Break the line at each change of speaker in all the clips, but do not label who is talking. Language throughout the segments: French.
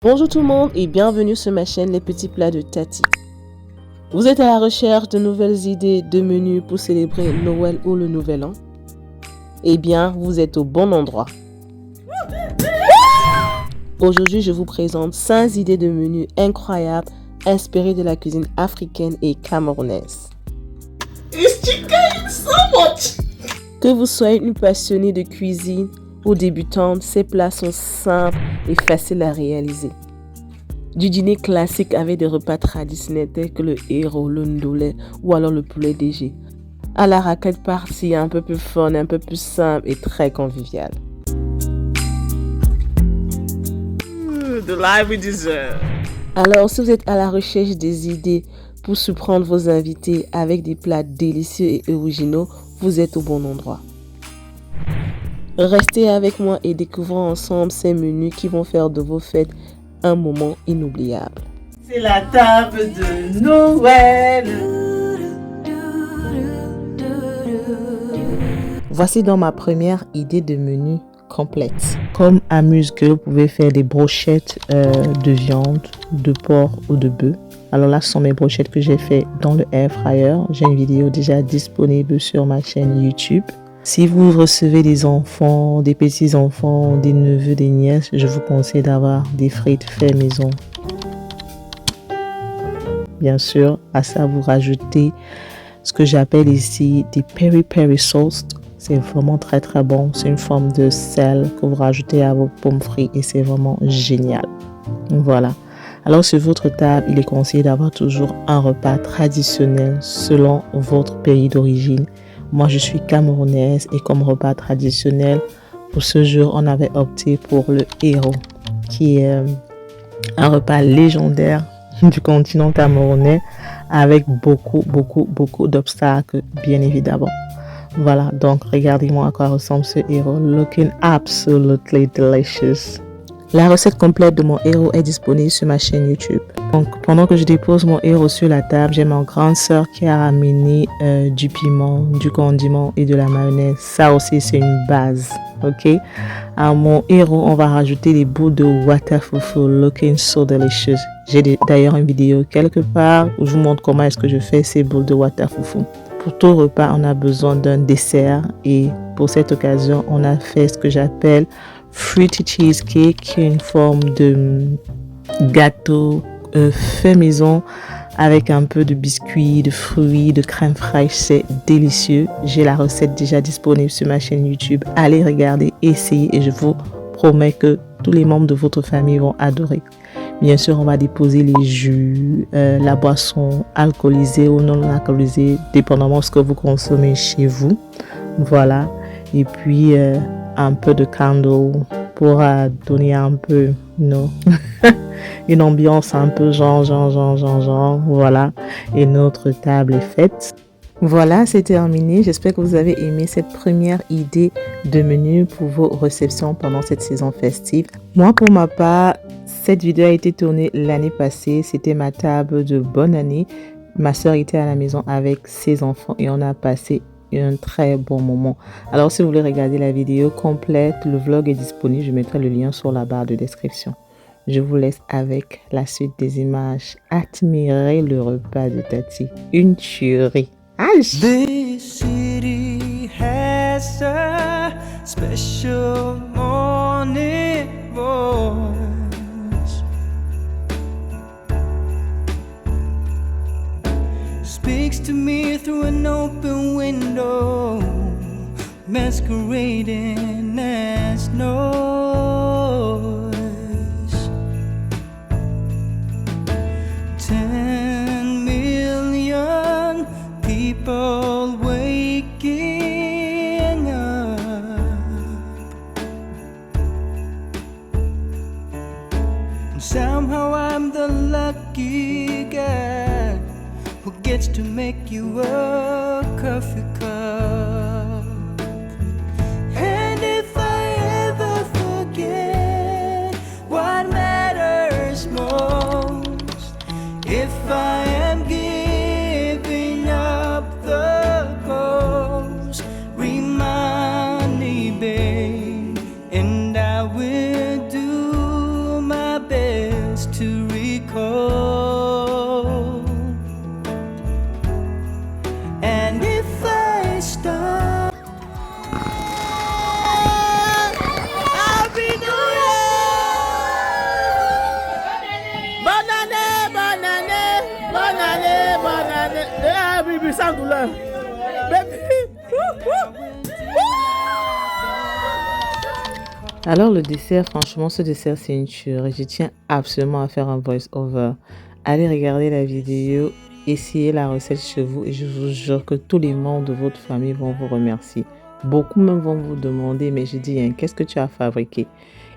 Bonjour tout le monde et bienvenue sur ma chaîne Les Petits Plats de Tati. Vous êtes à la recherche de nouvelles idées de menus pour célébrer Noël ou le Nouvel An? Eh bien, vous êtes au bon endroit. Aujourd'hui, je vous présente 5 idées de menus incroyables inspirées de la cuisine africaine et camerounaise. Que vous soyez une passionnée de cuisine ou débutante, ces plats sont simples et faciles à réaliser. Du dîner classique avec des repas traditionnels tels que le héros, le ndolé ou alors le poulet DG, à la raclette partie un peu plus fun, un peu plus simple et très convivial. The life we deserve. Alors, si vous êtes à la recherche des idées pour surprendre vos invités avec des plats délicieux et originaux, vous êtes au bon endroit. Restez avec moi et découvrons ensemble ces menus qui vont faire de vos fêtes un moment inoubliable.
C'est la table de Noël.
Voici donc ma première idée de menu complète. Comme amuse-gueule, vous pouvez faire des brochettes de viande, de porc ou de bœuf. Alors là, ce sont mes brochettes que j'ai fait dans le air fryer. J'ai une vidéo déjà disponible sur ma chaîne YouTube. Si vous recevez des enfants, des petits-enfants, des neveux, des nièces, je vous conseille d'avoir des frites faites maison. Bien sûr, à ça, vous rajoutez ce que j'appelle ici des peri-peri sauce. C'est vraiment très très bon. C'est une forme de sel que vous rajoutez à vos pommes frites et c'est vraiment génial. Voilà. Alors sur votre table, il est conseillé d'avoir toujours un repas traditionnel selon votre pays d'origine. Moi, je suis camerounaise et comme repas traditionnel, pour ce jour, on avait opté pour le héros, qui est un repas légendaire du continent camerounais avec beaucoup d'obstacles, bien évidemment. Voilà, donc regardez-moi à quoi ressemble ce héros. Looking absolutely delicious. La recette complète de mon héros est disponible sur ma chaîne YouTube. Donc, pendant que je dépose mon héros sur la table, j'ai ma grande sœur qui a ramené du piment, du condiment et de la mayonnaise. Ça aussi, c'est une base. Ok. À mon héros, on va rajouter des bouts de water fufu, looking so delicious. J'ai d'ailleurs une vidéo quelque part où je vous montre comment est-ce que je fais ces boules de water fufu. Pour tout repas, on a besoin d'un dessert et pour cette occasion, on a fait ce que j'appelle fruity cheesecake, une forme de gâteau fait maison avec un peu de biscuits, de fruits, de crème fraîche. C'est délicieux. J'ai la recette déjà disponible sur ma chaîne YouTube. Allez regarder, essayez et je vous promets que tous les membres de votre famille vont adorer. Bien sûr, on va déposer les jus, la boisson alcoolisée ou non alcoolisée, dépendamment de ce que vous consommez chez vous. Voilà. Et puis, un peu de candle pour donner un peu, une ambiance un peu genre. Voilà. Et notre table est faite. Voilà, c'est terminé. J'espère que vous avez aimé cette première idée de menu pour vos réceptions pendant cette saison festive. Moi, pour ma part, cette vidéo a été tournée l'année passée. C'était ma table de bonne année. Ma soeur était à la maison avec ses enfants et on a passé un très bon moment. Alors, si vous voulez regarder la vidéo complète, le vlog est disponible. Je mettrai le lien sur la barre de description. Je vous laisse avec la suite des images. Admirez le repas de Tati. Une tuerie.
This city has a special morning voice. Speaks to me through an open window, masquerading as noise. 10 million people waking up, and somehow I'm the lucky guy who gets to make you a coffee cup. And if I ever forget what matters most, if I am giving up the ghost, remind me, babe, and I will do my best
Ah, baby, sans douleur. Baby. Alors le dessert, franchement, ce dessert c'est une tuerie. Je tiens absolument à faire un voice-over. Allez regarder la vidéo, essayez la recette chez vous et je vous jure que tous les membres de votre famille vont vous remercier. Beaucoup même vont vous demander, mais je dis, hein, qu'est-ce que tu as fabriqué?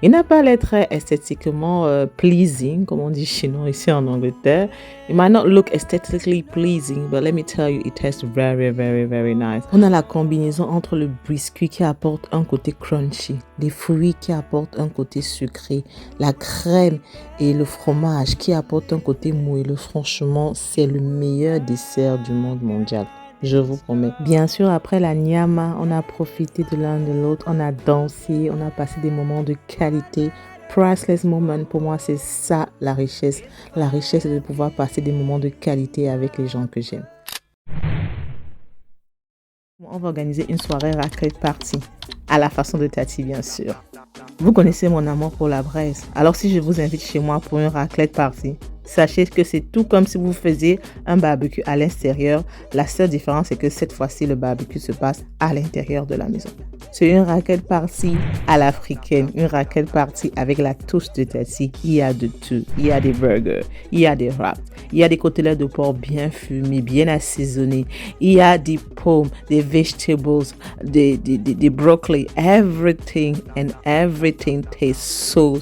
Il n'a pas l'air très esthétiquement pleasing, comme on dit chez nous ici en Angleterre. It might not look aesthetically pleasing, but let me tell you, it tastes very, very, very nice. On a la combinaison entre le biscuit qui apporte un côté crunchy, les fruits qui apportent un côté sucré, la crème et le fromage qui apportent un côté moelleux. Franchement, c'est le meilleur dessert du monde mondial. Je vous promets. Bien sûr, après la nyama, on a profité de l'un de l'autre, on a dansé, on a passé des moments de qualité. Priceless moment, pour moi, c'est ça la richesse. La richesse, c'est de pouvoir passer des moments de qualité avec les gens que j'aime. On va organiser une soirée raclette party, à la façon de Tati, bien sûr. Vous connaissez mon amour pour la braise. Alors si je vous invite chez moi pour une raclette party, sachez que c'est tout comme si vous faisiez un barbecue à l'extérieur. La seule différence, c'est que cette fois-ci, le barbecue se passe à l'intérieur de la maison. C'est une raclette party à l'africaine, une raclette party avec la touche de Tati. Il y a de tout. Il y a des burgers, il y a des wraps, il y a des côtelettes de porc bien fumés, bien assaisonnés. Il y a des pommes, des vegetables, des broccoli, everything and everything tastes so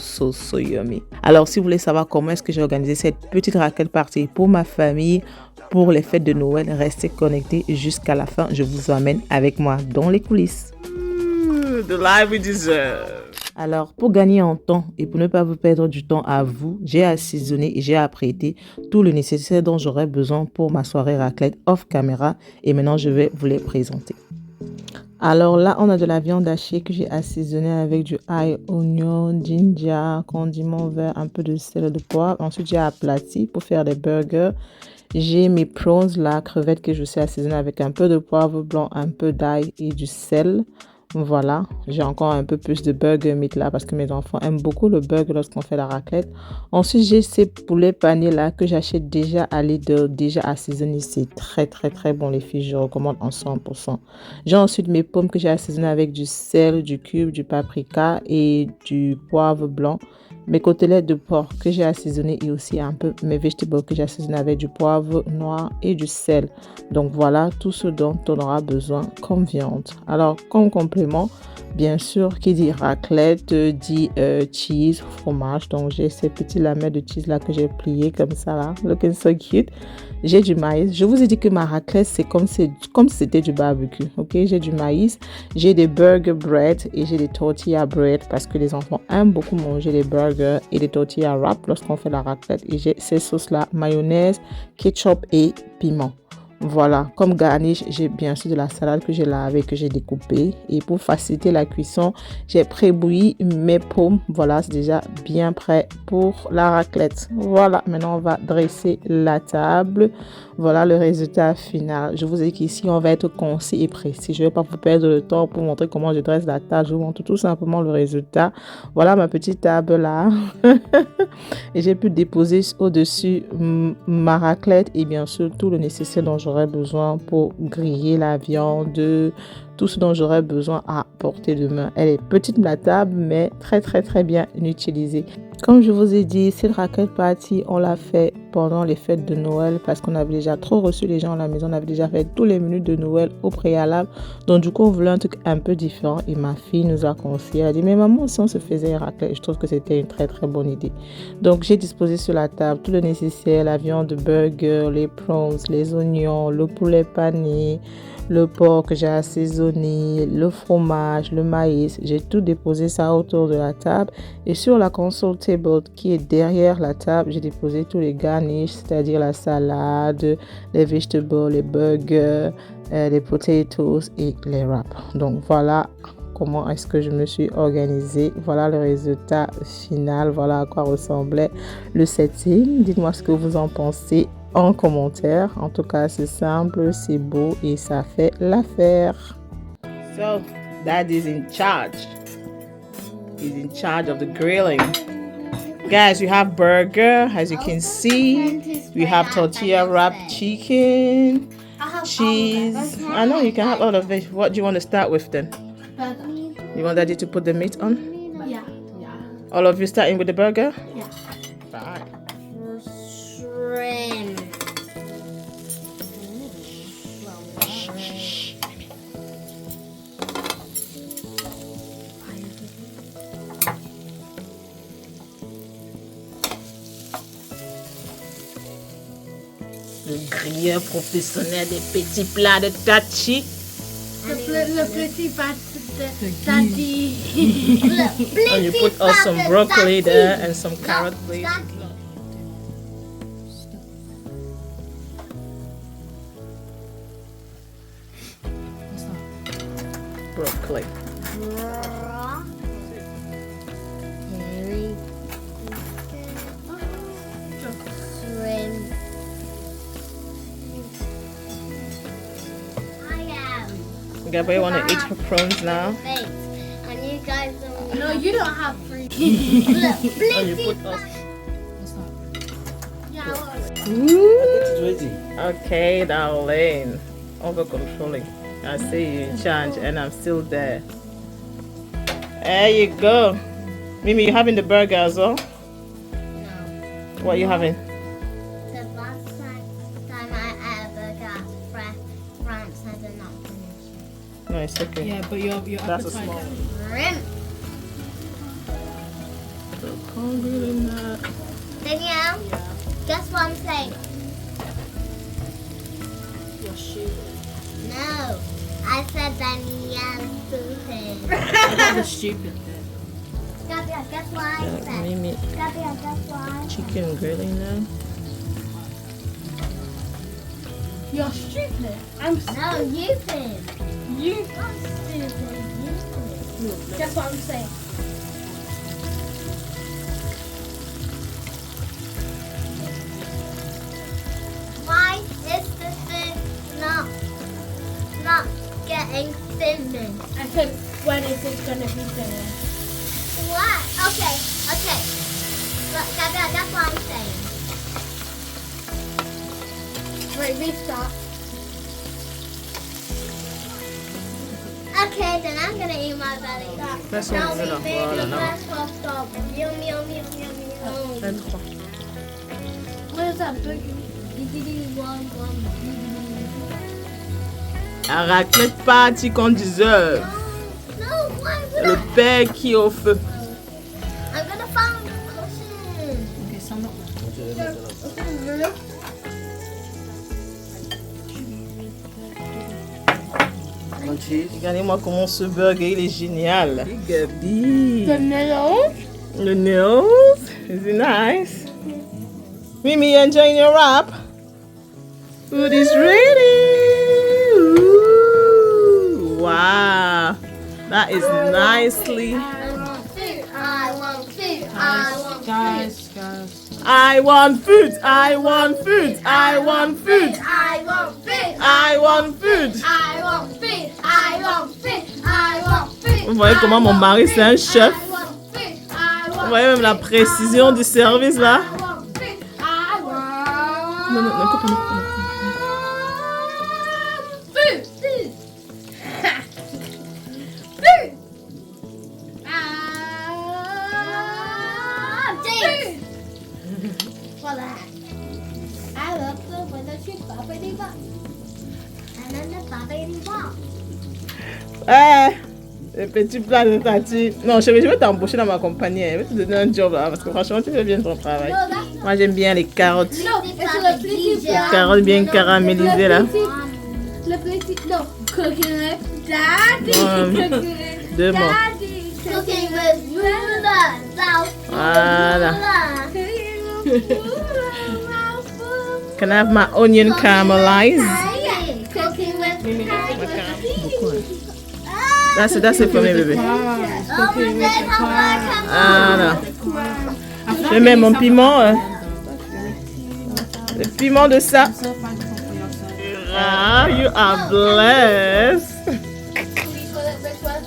yummy. Alors, si vous voulez savoir comment est-ce que j'ai organisé cette petite raclette party pour ma famille, pour les fêtes de Noël, restez connectés jusqu'à la fin. Je vous emmène avec moi dans les coulisses. The life we deserve. Alors, pour gagner en temps et pour ne pas vous perdre du temps à vous, j'ai assaisonné et j'ai apprêté tout le nécessaire dont j'aurais besoin pour ma soirée raclette off caméra. Et maintenant, je vais vous les présenter. Alors là, on a de la viande hachée que j'ai assaisonnée avec du ail, oignon, ginger, condiment vert, un peu de sel, de poivre. Ensuite, j'ai aplati pour faire des burgers. J'ai mes prawns, la crevette que je sais assaisonner avec un peu de poivre blanc, un peu d'ail et du sel. Voilà, j'ai encore un peu plus de burger meat là parce que mes enfants aiment beaucoup le burger lorsqu'on fait la raclette. Ensuite, j'ai ces poulets panés là que j'achète déjà à Lidl, déjà assaisonnés. C'est très bon les filles, je recommande en 100%. J'ai ensuite mes pommes que j'ai assaisonnées avec du sel, du cube, du paprika et du poivre blanc. Mes côtelettes de porc que j'ai assaisonnées et aussi un peu mes vegetables que j'ai assaisonnées avec du poivre noir et du sel. Donc voilà tout ce dont on aura besoin comme viande. Alors comme complément, bien sûr, qui dit raclette dit cheese, fromage. Donc j'ai ces petits lamelles de cheese là que j'ai pliées comme ça là, looking so cute. J'ai du maïs. Je vous ai dit que ma raclette c'est comme si c'était du barbecue. Ok, j'ai du maïs, j'ai des burger bread et j'ai des tortilla bread parce que les enfants aiment beaucoup manger les burgers et les tortilla wrap lorsqu'on fait la raclette. Et j'ai ces sauces là, mayonnaise, ketchup et piment. Voilà, comme garnish, j'ai bien sûr de la salade que j'ai lavée, que j'ai découpée. Et pour faciliter la cuisson, j'ai pré-bouilli mes pommes. Voilà, c'est déjà bien prêt pour la raclette. Voilà, maintenant on va dresser la table. Voilà le résultat final. Je vous ai dit qu'ici, on va être concis et précis. Je ne vais pas vous perdre le temps pour montrer comment je dresse la table. Je vous montre tout simplement le résultat. Voilà ma petite table là. Et j'ai pu déposer au-dessus ma raclette et bien sûr tout le nécessaire dont j'aurais besoin pour griller la viande, tout ce dont j'aurais besoin à portée de main. Elle est petite la table, mais très bien utilisée. Comme je vous ai dit, cette raclette party, on l'a fait pendant les fêtes de Noël parce qu'on avait déjà trop reçu les gens à la maison. On avait déjà fait tous les menus de Noël au préalable. Donc du coup, on voulait un truc un peu différent et ma fille nous a conseillé. Elle a dit, mais maman, si on se faisait raclette, je trouve que c'était une très bonne idée. Donc j'ai disposé sur la table tout le nécessaire, la viande de burger, les prawns, les oignons, le poulet pané, le porc que j'ai assaisonné, le fromage, le maïs. J'ai tout déposé ça autour de la table. Et sur la console table qui est derrière la table, j'ai déposé tous les garnishes, c'est-à-dire la salade, les vegetables, les burgers, les potatoes et les wraps. Donc voilà comment est-ce que je me suis organisée. Voilà le résultat final. Voilà à quoi ressemblait le setting. Dites-moi ce que vous en pensez en commentaire. En tout cas, c'est simple, c'est beau et ça fait l'affaire. So, Dad is in charge. He's in charge of the grilling. Guys, we have burger, as you can see. We have tortilla wrapped chicken, cheese. I know you can have all of it. What do you want to start with then?
Burger.
You want Daddy to put the meat on?
Yeah.
All of you starting with the burger?
Yeah.
Right.
Shrimp.
Le grilleur professionnel des petits plats de Tachi.
Le petit pâte de Daddy.
And you put us some broccoli there and some carrot, please. Broccoli.
Shrimp.
Gabriel want to eat her prawns now.
And you guys don't. No, you don't have free.
And you put us. Okay, darling. Over controlling. I see you in charge and I'm still there. There you go. Mimi, you having the burger as well?
No.
What are you having?
The last time I ate a burger at France, I did not finish it.
No, it's okay.
Yeah, but your
That's a
appetite.
small one.
Shrimp. Danielle, guess what I'm saying?
Your shoe.
No. I said Danielle stupid.
That's stupid.
Gabrielle, guess what I said?
Mimi,
Gabrielle, guess what I said?
chicken grilling now.
You're stupid. I'm
No, you did.
you.
I'm stupid. You did.
Guess what I'm saying?
Why is the food not getting finished?
I said, when is it gonna be finished?
What? Okay. Look, Gabrielle, that's what I'm saying.
Wait, restart.
Okay, then I'm gonna eat my belly.
That's
Now
one
we
enough.
finish
Voilà,
last one stop. Yum, yum, yum, yum, yum.
Un, trois.
What is that burger? One.
La raclette partie conduiseur.
No, why would
Le père qui est au feu.
I'm gonna find the cushion.
Okay, so I'm not.
Regardez-moi comment ce burger il est génial. Gabi.
melon?
The nails. Is it nice? Mimi, you enjoying your wrap? Food is ready. Ooh, wow. That is nicely.
I want food.
Guys.
I want food. I want food. I want food.
I want food.
I want food.
I want food. I want food. I want food.
Vous voyez comment mon mari c'est un chef.
I want food. I
Vous
want
voyez même la précision du service là.
I want food. I want
Non, non, coupe, non.
food. Food. Food. Voilà. I love the when the sheep boppity bop. And then the boppity bop.
Eh, le petit plat de Tati. Non, je vais t'embaucher dans ma compagnie. Je vais te donner un job là. Parce que franchement, tu fais bien ton travail. Moi, j'aime bien les carottes.
No, it's le petit
Les carottes bien caramélisées là.
Le petit, no, cooking with daddy. Cooking with
Deux mots.
daddy. Cooking with Lula.
Voilà.
Cooking with
Can I have my onion caramelized?
Cooking with
That's it for me, baby. Voilà. Je mets mon piment. Le piment de ça. Ah, you are blessed.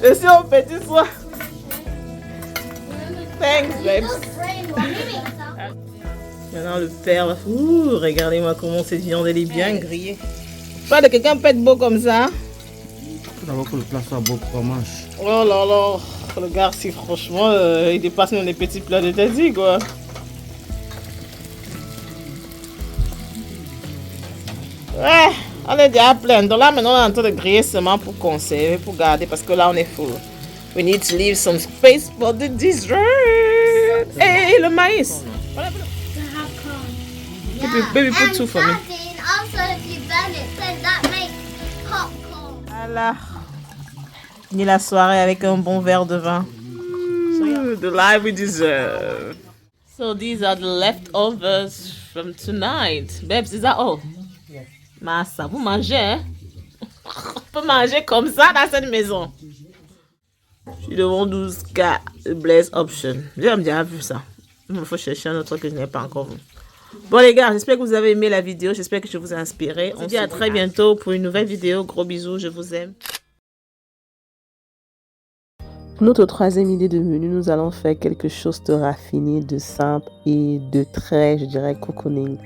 Je suis au petit soir. Thanks, babes. Maintenant, le père va... Ouh, regardez-moi comment cette viande, elle est bien grillée. Pas de quelqu'un pète beau comme ça.
D'abord que le plat soit beau pour qu'on mange.
Oh là là, le gars, si franchement, il dépasse même les petits plats de Teddy, quoi. Ouais, on est déjà plein. Donc là, maintenant, on est en train de griller seulement pour conserver, pour garder, parce que là, on est full. We need to leave some space for the dessert. Et le maïs. Voilà, voilà. Baby, put two for me.
And also, if you burn it, then that makes popcorn.
Voilà. Fini la soirée avec un bon verre de vin. The life we deserve. So these are the leftovers from tonight. Babes, is that all?
Yes.
Massa, vous mangez, hein? On peut manger comme ça dans cette maison. Je suis devant 12K Blaze Option. J'ai déjà vu ça. Il me faut chercher un autre que je n'ai pas encore vu. Bon les gars, j'espère que vous avez aimé la vidéo. J'espère que je vous ai inspiré. On se dit à très bientôt pour une nouvelle vidéo. Gros bisous, je vous aime. Pour notre troisième idée de menu, nous allons faire quelque chose de raffiné, de simple et de très, je dirais, cocooning.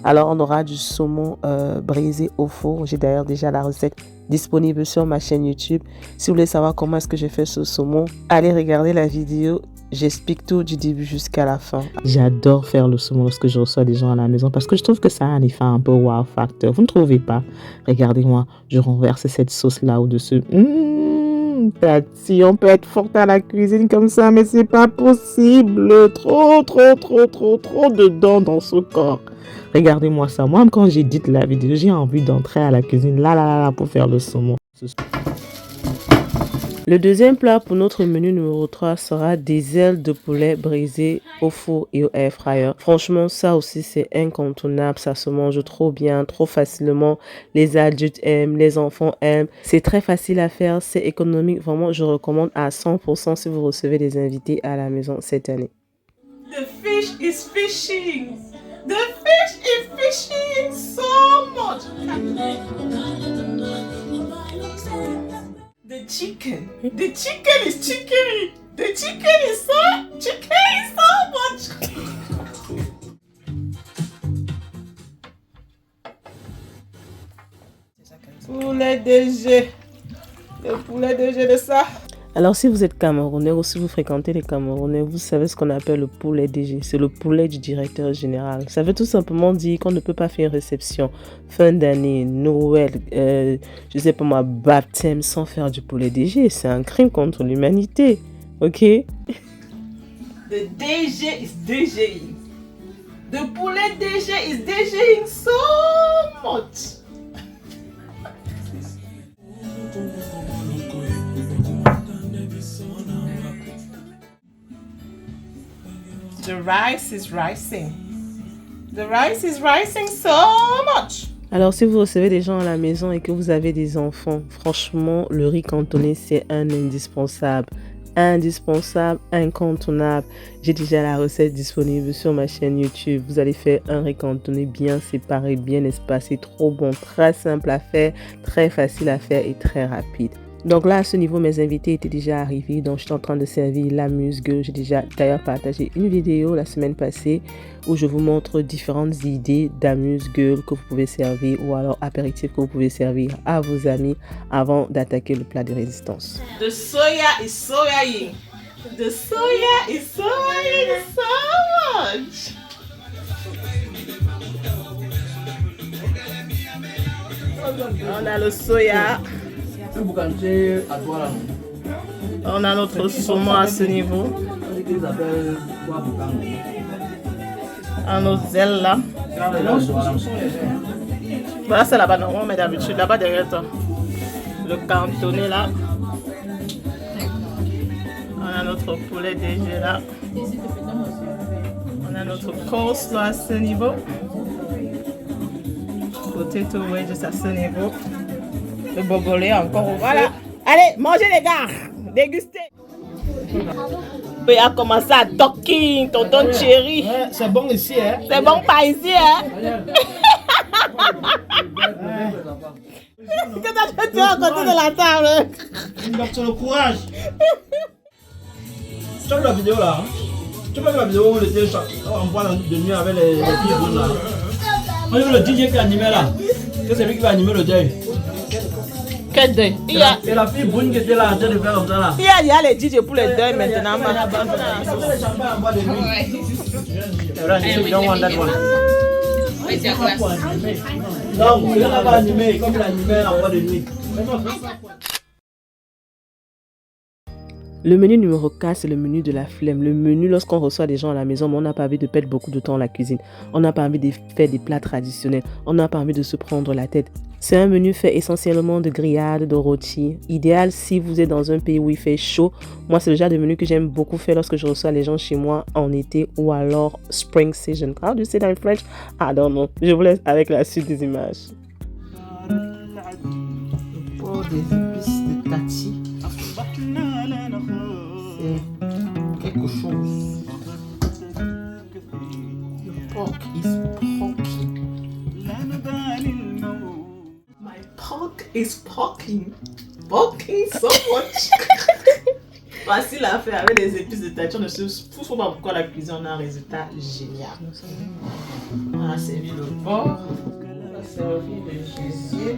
Alors, on aura du saumon brisé au four. J'ai d'ailleurs déjà la recette disponible sur ma chaîne YouTube. Si vous voulez savoir comment est-ce que j'ai fait ce saumon, allez regarder la vidéo. J'explique tout du début jusqu'à la fin. J'adore faire le saumon lorsque je reçois des gens à la maison parce que je trouve que ça a un effet un peu wow factor. Vous ne trouvez pas? Regardez-moi, je renverse cette sauce-là au-dessus. Tati, on peut être forte à la cuisine comme ça, mais c'est pas possible. Trop dedans dans ce corps. Regardez-moi ça. Moi, quand j'édite la vidéo, j'ai envie d'entrer à la cuisine là pour faire le saumon. Le deuxième plat pour notre menu numéro 3 sera des ailes de poulet brisées au four et au air fryer. Franchement, ça aussi c'est incontournable, ça se mange trop bien, trop facilement. Les adultes aiment, les enfants aiment. C'est très facile à faire, c'est économique. Vraiment, je recommande à 100% si vous recevez des invités à la maison cette année. The fish is fishing. The fish is fishing so much. The chicken is chicken. The chicken is so much. Poulet DG. Le poulet DG de ça. Alors, si vous êtes Camerounais ou si vous fréquentez les Camerounais, vous savez ce qu'on appelle le poulet DG. C'est le poulet du directeur général. Ça veut tout simplement dire qu'on ne peut pas faire une réception fin d'année, Noël, je sais pas moi, baptême sans faire du poulet DG. C'est un crime contre l'humanité. Ok? The DG is DJing. The poulet DG is DJing so much. The rice is rising. The rice is rising so much. Alors, si vous recevez des gens à la maison et que vous avez des enfants, franchement, le riz cantonné, c'est un indispensable. Indispensable, incontournable. J'ai déjà la recette disponible sur ma chaîne YouTube. Vous allez faire un riz cantonné bien séparé, bien espacé, trop bon, très simple à faire, très facile à faire et très rapide. Donc là, à ce niveau, mes invités étaient déjà arrivés. Donc, je suis en train de servir l'amuse-gueule. J'ai déjà d'ailleurs partagé une vidéo la semaine passée où je vous montre différentes idées d'amuse-gueule que vous pouvez servir ou alors apéritifs que vous pouvez servir à vos amis avant d'attaquer le plat de résistance. The soya is soyaing. The soya is soyaing so much. On a le soya. On a notre saumon à ce niveau. On a nos ailes là. Voilà, c'est là-bas, non, mais d'habitude, là-bas derrière toi. Le cantonné là. On a notre poulet DG là. On a notre coleslaw à ce niveau. Potato wedges à ce niveau. Le bobolé encore. Voilà. Allez, mangez les gars. Dégustez. Il a commencé à talking, tonton Thierry.
Ouais, c'est bon ici, hein?
C'est bon pas ici, hein? Qu'est-ce que tu as à côté de la table?
Donc, c'est le courage. Tu as vu la vidéo là? Hein? Tu vois la vidéo où on était en boîte de nuit avec les filles brunes là. On a vu le DJ qui animait là. C'est lui qui va animer le deuil.
Quel deuil?
Et la fille brune qui était là en train de faire comme ça là.
Il y a les DJ pour les deuils maintenant.
Il y a le champagne en boîte de nuit. You don't want that one. Donc, il va animer comme il animait en boîte de nuit.
Le menu numéro 4, c'est le menu de la flemme. Le menu lorsqu'on reçoit des gens à la maison, mais on n'a pas envie de perdre beaucoup de temps à la cuisine. On n'a pas envie de faire des plats traditionnels. On n'a pas envie de se prendre la tête. C'est un menu fait essentiellement de grillades, de rôtis. Idéal si vous êtes dans un pays où il fait chaud. Moi, c'est le genre de menu que j'aime beaucoup faire lorsque je reçois les gens chez moi en été ou alors spring season. How do you say that in French? I don't know. Je vous laisse avec la suite des images.
Pour des épices de tati. C'est quelque chose. The pork is porky. My pork is porking. Porking so much. Facile à faire avec des épices de tati. On ne se fout pas pourquoi la cuisine a un résultat génial. On a servi le porc. On a servi le gésier.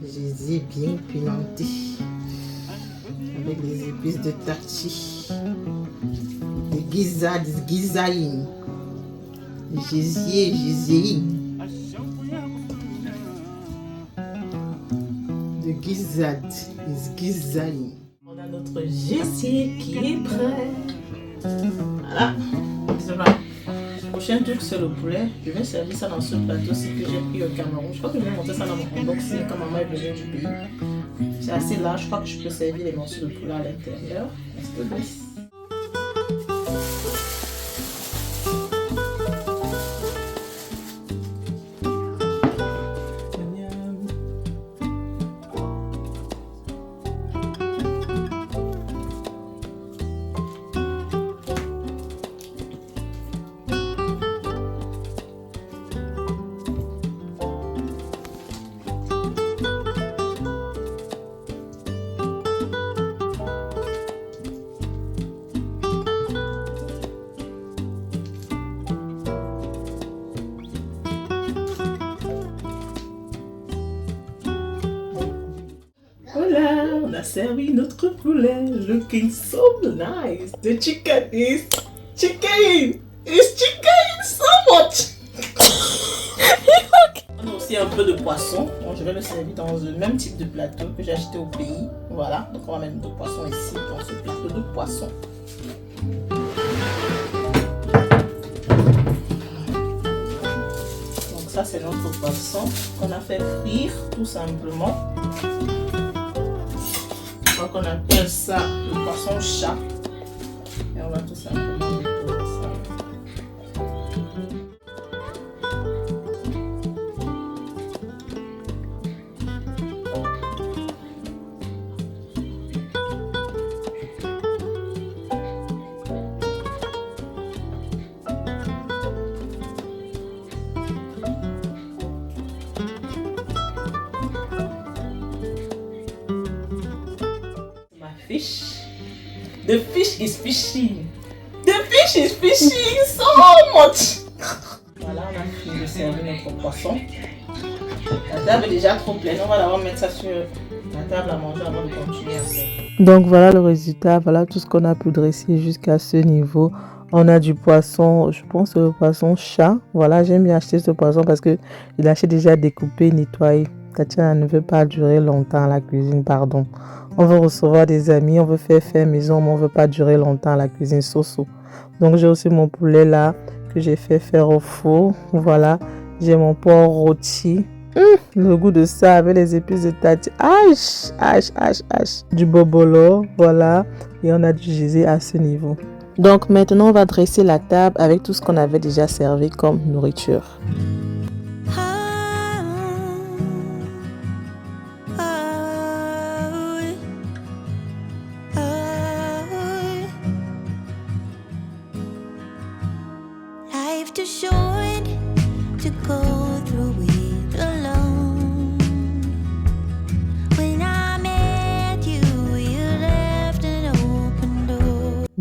Gésier bien pimenté avec les épices de tati, des gizaïn, gésier, de gizaïn. On a notre gésier qui est prêt. Voilà. Prochain truc, c'est le poulet. Je vais servir ça dans ce plateau-ci que j'ai pris au Cameroun. Je crois que je vais monter ça dans mon unboxing quand maman est venue du pays. C'est assez large, je crois que je peux servir les morceaux de poulet à l'intérieur. Let's do this. Voilà, on a servi notre poulet. Looking so nice. The chicken is chicken. It's chicken so much. On a aussi un peu de poisson. Donc, je vais le servir dans le même type de plateau que j'ai acheté au pays. Voilà, donc on va mettre notre poisson ici dans ce plateau de poisson. Donc ça c'est notre poisson qu'on a fait frire tout simplement. Donc on appelle ça le poisson chat. Et on va tout simplement déposer ça. Fish. The fish is fishing. The fish is fishing so much. Voilà, on a fini de servir notre poisson. La table est déjà trop pleine. On va d'abord mettre ça sur la table à manger avant de continuer à faire.
Donc voilà le résultat, voilà tout ce qu'on a pu dresser jusqu'à ce niveau. On a du poisson, je pense le poisson chat. Voilà, j'aime bien acheter ce poisson parce que je l'achète déjà découpé, nettoyé. Tatiana ne veut pas durer longtemps à la cuisine, pardon. On veut recevoir des amis, on veut faire maison, mais on ne veut pas durer longtemps à la cuisine, so-so. Donc j'ai aussi mon poulet là, que j'ai fait faire au four. Voilà, j'ai mon porc rôti. Le goût de ça avec les épices de tati. Du bobolo, voilà. Et on a du gésier à ce niveau. Donc maintenant, on va dresser la table avec tout ce qu'on avait déjà servi comme nourriture.
Too short to go through it alone.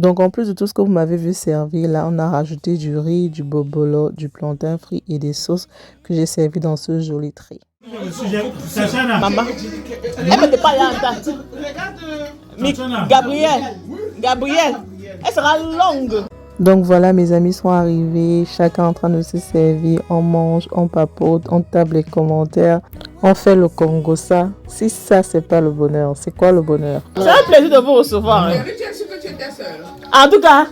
Donc en plus de tout ce que vous m'avez vu servir, là on a rajouté du riz, du bobolo, du plantain frit et des sauces que j'ai servi dans ce joli tray.
Maman, elle ne pas là. Mais Gabriel, elle sera longue.
Donc voilà, mes amis sont arrivés, chacun en train de se servir, on mange, on papote, on tape les commentaires, on fait le Congo ça. Si ça c'est pas le bonheur, c'est quoi le bonheur?
C'est un plaisir de vous recevoir. Hein. En tout cas,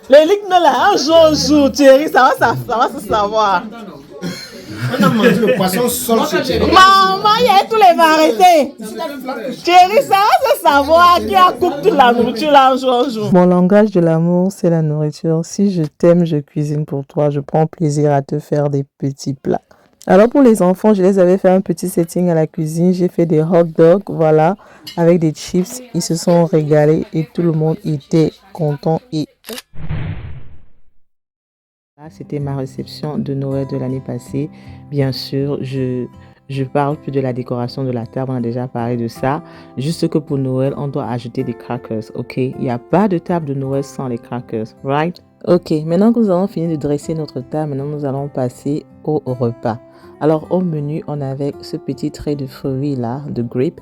les lignes là, un jour, Thierry, ça va se savoir.
On a mangé le poisson seul chez Thierry.
Maman, il y a tous les variétés. Thierry, ça va se savoir qui a coupé toute la nourriture là un jour.
Mon langage de l'amour, c'est la nourriture. Si je t'aime, je cuisine pour toi. Je prends plaisir à te faire des petits plats. Alors pour les enfants, je les avais fait un petit setting à la cuisine. J'ai fait des hot dogs, voilà, avec des chips. Ils se sont régalés et tout le monde était content. Et là, c'était ma réception de Noël de l'année passée. Bien sûr, je parle plus de la décoration de la table, on a déjà parlé de ça. Juste que pour Noël, on doit ajouter des crackers, ok? Il n'y a pas de table de Noël sans les crackers, right? Ok, maintenant que nous avons fini de dresser notre table, maintenant nous allons passer au repas. Alors au menu, on avait ce petit trait de fruits là, de grapes.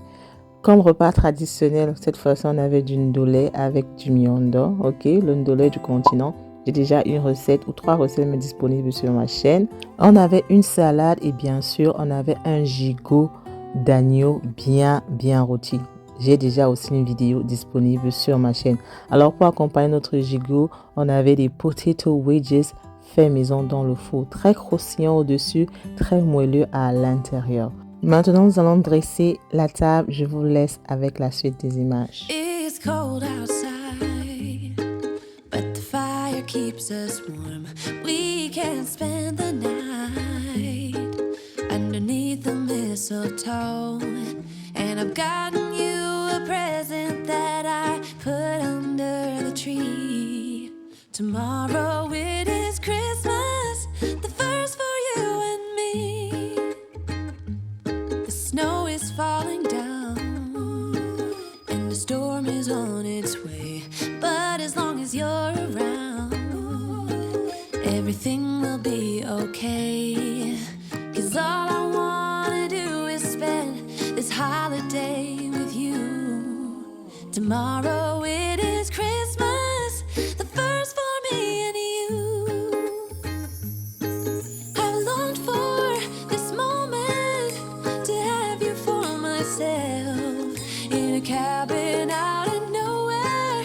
Comme repas traditionnel, cette fois-ci, on avait du ndolé avec du miondo, ok? Le ndolé du continent. J'ai déjà une recette ou 3 recettes disponibles sur ma chaîne. On avait une salade et bien sûr, on avait un gigot d'agneau bien rôti. J'ai déjà aussi une vidéo disponible sur ma chaîne. Alors pour accompagner notre gigot, on avait des potato wedges faits maison dans le four. Très croustillant au-dessus, très moelleux à l'intérieur. Maintenant, nous allons dresser la table. Je vous laisse avec la suite des images.
It's cold outside, but the fire keeps us warm. We can spend the night underneath the mistletoe. And I've gotten you a present that I put under the tree. Tomorrow it is Christmas, the first for you and me. The snow is falling down and the storm is on its way. But as long as you're around, everything will be okay. 'Cause all I wanna do is spend this holiday with you. Tomorrow it is Christmas, the first for me and you. I've longed for this moment to have you for myself in a cabin out in nowhere,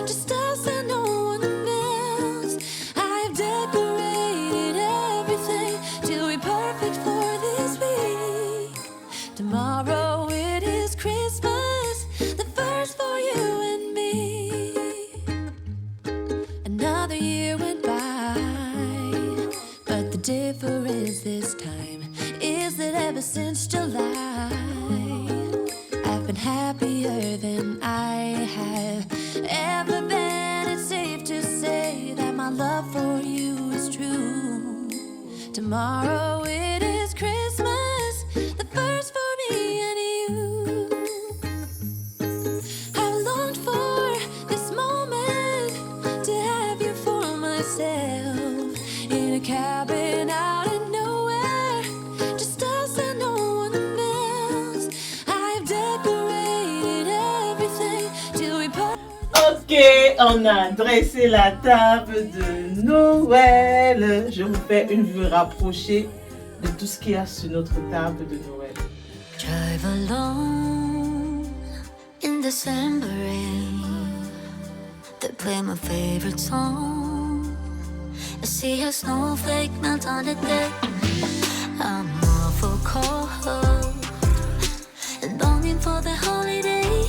just us and no one else. I've decorated everything to be perfect for this week. Tomorrow it is Christmas, the first for you and me. Another year went by, but the difference this time is that ever since July, I've been happier than I have ever been. It's safe to say that my love for you is true. Tomorrow it is Christmas, the first for me and you. I've longed for this moment to have you for myself in a cabin out in nowhere, just us and no one else. I've decorated everything to be perfect.
Ok, on a dressé la table de Noël. Je vous fais une vue rapprochée de tout ce qu'il y a sur notre table de Noël.
Drive alone in December rain. They play my favorite song. I see a snowflake melt on the deck. I'm awful cold and longing for the holiday.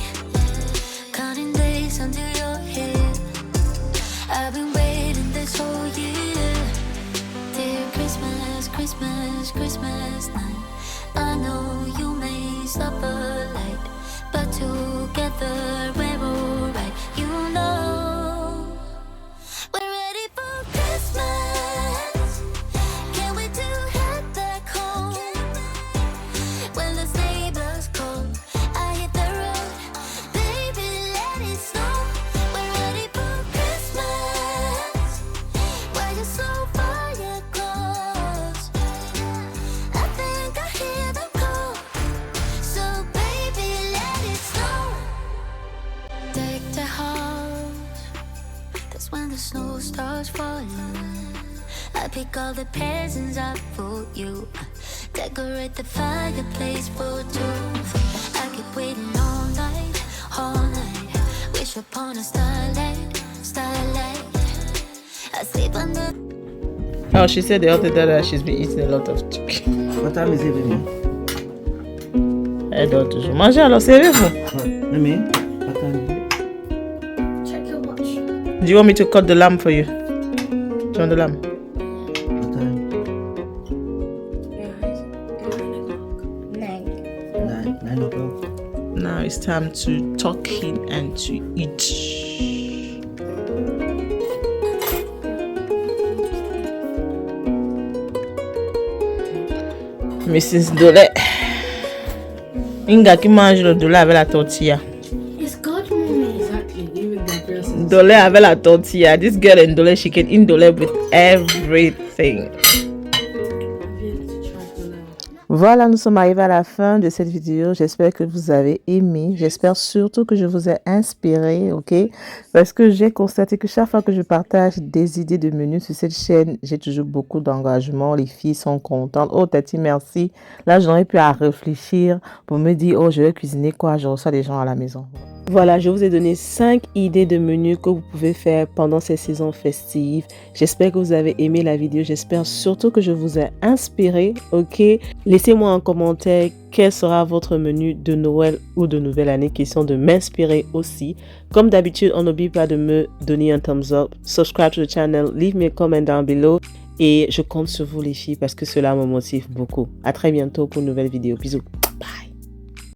Counting days until you're here. I've been waiting this whole year. Dear Christmas, Christmas, Christmas night. I know you may suffer light, but together we're alright. You know we're ready for Christmas. Can't wait to head back home. When the sleigh bells call, I hit the road. That's when the snow starts falling. I pick all the presents up for you. Decorate the fireplace for two. I keep waiting all night, all night. Wish upon a starlight, starlight. I sleep under.
Oh, she said the other day that she's been eating a lot of chicken.
What time is it, baby?
Elle doit toujours manger, alors servez-vous.
Mimi, what time is it?
Check your watch.
Do you want me to cut the lamb for you? Do you want the lamb?
What time? 9 o'clock.
Now it's time to tuck in and to eat. Mrs. Dole. Inga qui mange le dole avec la tortilla.
It's good, mommy. Exactly. Even the person.
Dole avec la tortilla. This girl in Dole, she can eat Dole with everything. Voilà, nous sommes arrivés à la fin de cette vidéo. J'espère que vous avez aimé. J'espère surtout que je vous ai inspiré, ok? Parce que j'ai constaté que chaque fois que je partage des idées de menus sur cette chaîne, j'ai toujours beaucoup d'engagement. Les filles sont contentes. Oh, Tati, merci. Là, j'aurais pu à réfléchir pour me dire, oh, je vais cuisiner quoi? Je reçois des gens à la maison. Voilà, je vous ai donné 5 idées de menus que vous pouvez faire pendant ces saisons festives. J'espère que vous avez aimé la vidéo. J'espère surtout que je vous ai inspiré, ok? Laissez-moi en commentaire quel sera votre menu de Noël ou de Nouvelle Année, question de m'inspirer aussi. Comme d'habitude, on n'oublie pas de me donner un thumbs up, subscribe to the channel, leave me a comment down below. Et je compte sur vous les filles parce que cela me motive beaucoup. À très bientôt pour une nouvelle vidéo. Bisous.